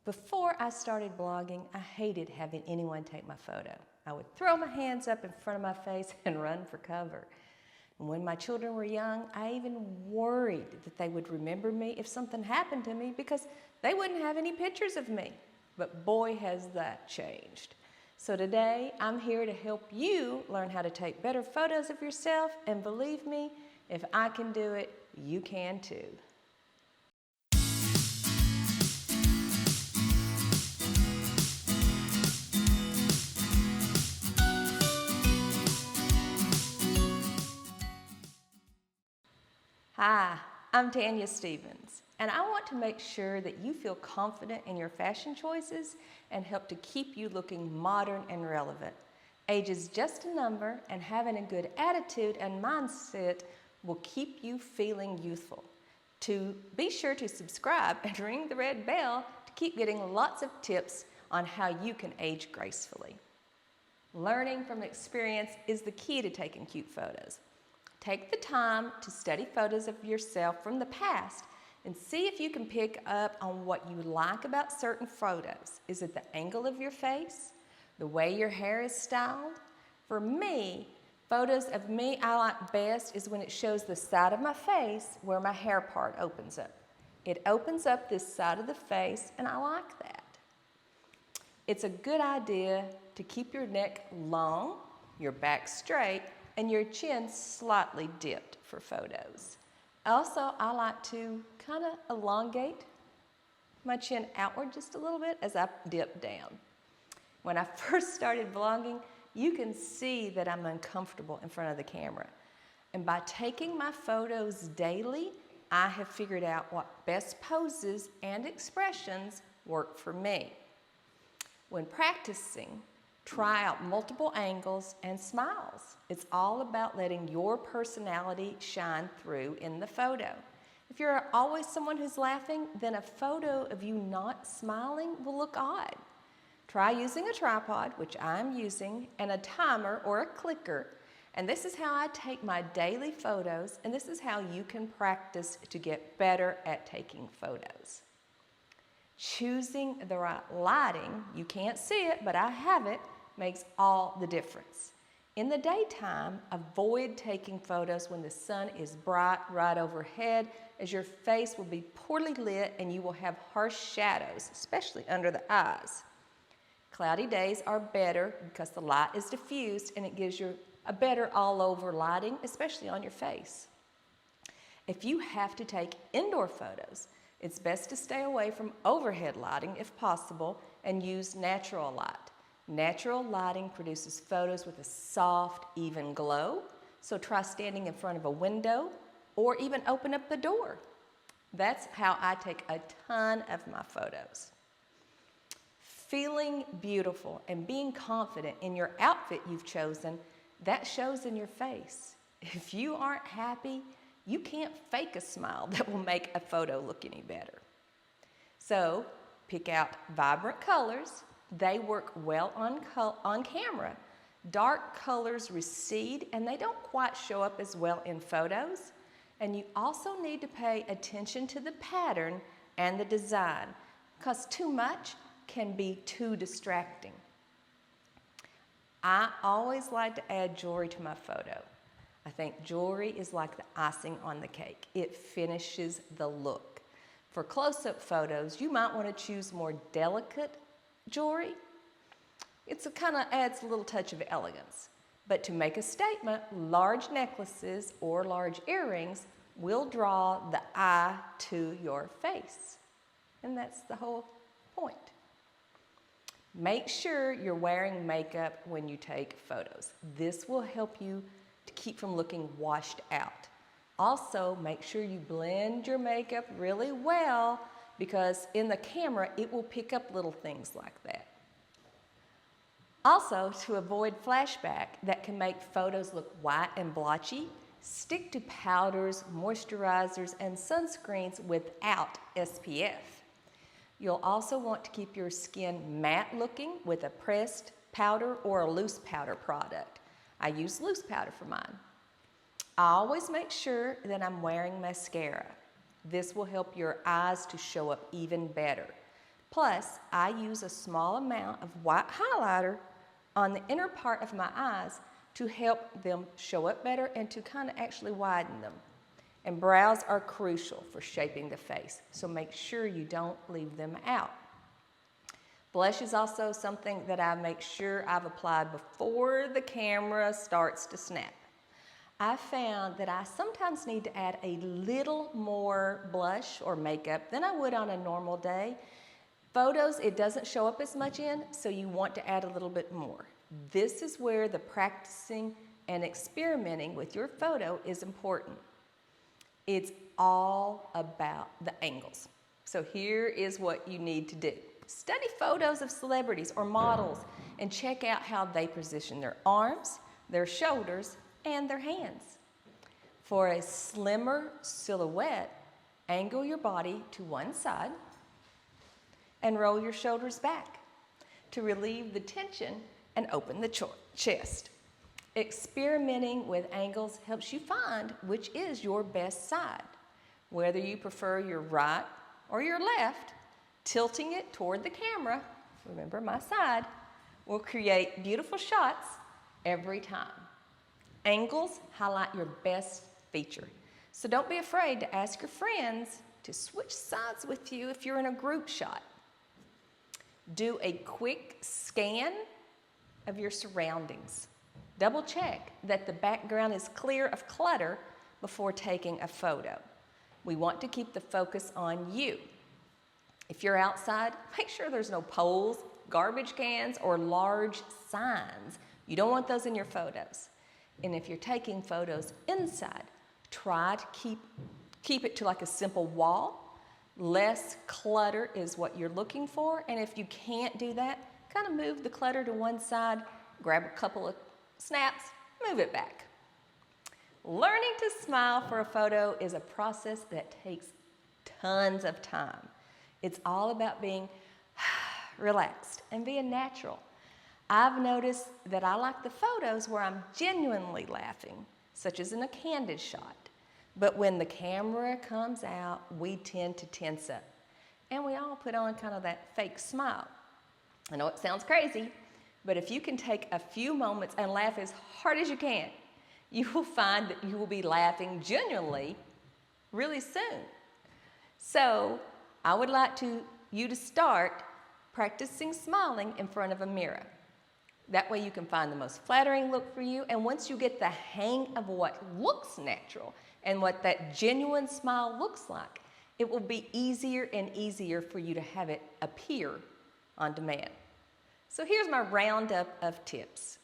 Before I started blogging, I hated having anyone take my photo. I would throw my hands up in front of my face and run for cover. And when my children were young, I even worried that they would remember me if something happened to me because they wouldn't have any pictures of me. But boy, has that changed. So today, I'm here to help you learn how to take better photos of yourself, and believe me, if I can do it, you can too. Hi, I'm Tanya Stevens, and I want to make sure that you feel confident in your fashion choices and help to keep you looking modern and relevant. Age is just a number, and having a good attitude and mindset will keep you feeling youthful. To be sure to subscribe and ring the red bell to keep getting lots of tips on how you can age gracefully. Learning from experience is the key to taking cute photos. Take the time to study photos of yourself from the past and see if you can pick up on what you like about certain photos. Is it the angle of your face? The way your hair is styled? For me, photos of me I like best is when it shows the side of my face where my hair part opens up. It opens up this side of the face, and I like that. It's a good idea to keep your neck long, your back straight, and your chin slightly dipped for photos. Also, I like to kind of elongate my chin outward just a little bit as I dip down. When I first started vlogging, you can see that I'm uncomfortable in front of the camera. And by taking my photos daily, I have figured out what best poses and expressions work for me. When practicing, try out multiple angles and smiles. It's all about letting your personality shine through in the photo. If you're always someone who's laughing, then a photo of you not smiling will look odd. Try using a tripod, which I'm using, and a timer or a clicker. And this is how I take my daily photos, and this is how you can practice to get better at taking photos. Choosing the right lighting, you can't see it, but I have it, makes all the difference. In the daytime, avoid taking photos when the sun is bright right overhead, as your face will be poorly lit and you will have harsh shadows, especially under the eyes. Cloudy days are better because the light is diffused and it gives you a better all-over lighting, especially on your face. If you have to take indoor photos, it's best to stay away from overhead lighting if possible and use natural light. Natural lighting produces photos with a soft, even glow, so try standing in front of a window or even open up the door. That's how I take a ton of my photos. Feeling beautiful and being confident in your outfit you've chosen, that shows in your face. If you aren't happy, you can't fake a smile that will make a photo look any better. So, pick out vibrant colors. They work well on camera. Dark colors recede and they don't quite show up as well in photos. And you also need to pay attention to the pattern and the design, because too much can be too distracting. I always like to add jewelry to my photo. I think jewelry is like the icing on the cake. It finishes the look. For close-up photos, you might want to choose more delicate jewelry. It kind of adds a little touch of elegance. But to make a statement, large necklaces or large earrings will draw the eye to your face. And that's the whole point. Make sure you're wearing makeup when you take photos. This will help you to keep from looking washed out. Also, make sure you blend your makeup really well, because in the camera, it will pick up little things like that. Also, to avoid flashback that can make photos look white and blotchy, stick to powders, moisturizers, and sunscreens without SPF. You'll also want to keep your skin matte looking with a pressed powder or a loose powder product. I use loose powder for mine. I always make sure that I'm wearing mascara. This will help your eyes to show up even better. Plus, I use a small amount of white highlighter on the inner part of my eyes to help them show up better and to kind of actually widen them. And brows are crucial for shaping the face, so make sure you don't leave them out. Blush is also something that I make sure I've applied before the camera starts to snap. I found that I sometimes need to add a little more blush or makeup than I would on a normal day. Photos, it doesn't show up as much in, so you want to add a little bit more. This is where the practicing and experimenting with your photo is important. It's all about the angles. So here is what you need to do. Study photos of celebrities or models and check out how they position their arms, their shoulders, and their hands. For a slimmer silhouette, angle your body to one side and roll your shoulders back to relieve the tension and open the chest. Experimenting with angles helps you find which is your best side. Whether you prefer your right or your left, tilting it toward the camera, remember my side, will create beautiful shots every time. Angles highlight your best feature. So don't be afraid to ask your friends to switch sides with you if you're in a group shot. Do a quick scan of your surroundings. Double check that the background is clear of clutter before taking a photo. We want to keep the focus on you. If you're outside, make sure there's no poles, garbage cans, or large signs. You don't want those in your photos. And if you're taking photos inside, try to keep it to like a simple wall. Less clutter is what you're looking for. And if you can't do that, kind of move the clutter to one side, grab a couple of snaps, move it back. Learning to smile for a photo is a process that takes tons of time. It's all about being relaxed and being natural. I've noticed that I like the photos where I'm genuinely laughing, such as in a candid shot. But when the camera comes out, we tend to tense up. And we all put on kind of that fake smile. I know it sounds crazy, but if you can take a few moments and laugh as hard as you can, you will find that you will be laughing genuinely really soon. So I would like you to start practicing smiling in front of a mirror. That way you can find the most flattering look for you, and once you get the hang of what looks natural and what that genuine smile looks like, it will be easier and easier for you to have it appear on demand. So here's my roundup of tips.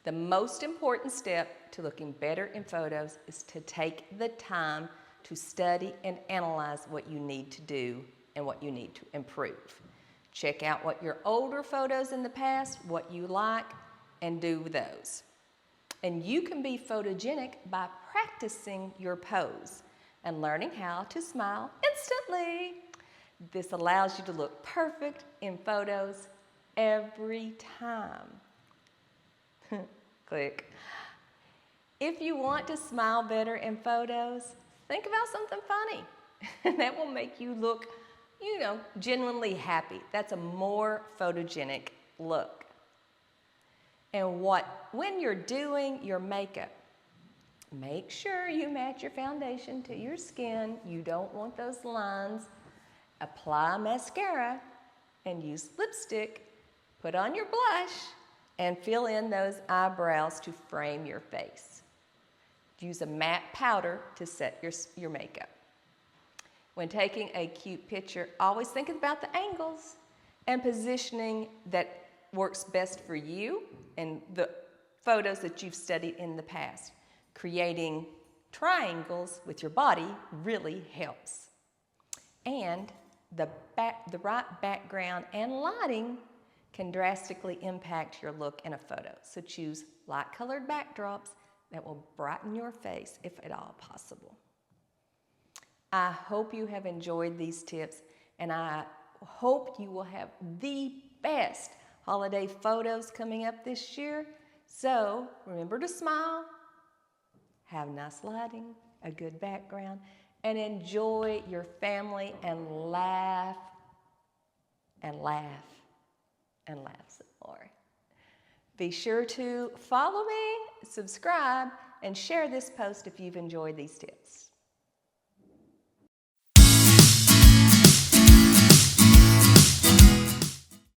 The most important step to looking better in photos is to take the time to study and analyze what you need to do and what you need to improve. Check out what your older photos in the past, what you like, and do those. And you can be photogenic by practicing your pose and learning how to smile instantly. This allows you to look perfect in photos every time. Click. If you want to smile better in photos, think about something funny. And that will make you look, genuinely happy. That's a more photogenic look. And when you're doing your makeup, make sure you match your foundation to your skin. You don't want those lines. Apply mascara and use lipstick. Put on your blush and fill in those eyebrows to frame your face. Use a matte powder to set your makeup. When taking a cute picture, always think about the angles and positioning that works best for you and the photos that you've studied in the past. Creating triangles with your body really helps. And the right background and lighting can drastically impact your look in a photo. So choose light-colored backdrops that will brighten your face if at all possible. I hope you have enjoyed these tips, and I hope you will have the best holiday photos coming up this year. So remember to smile, have nice lighting, a good background, and enjoy your family and laugh and laugh some more. Be sure to follow me, subscribe, and share this post if you've enjoyed these tips.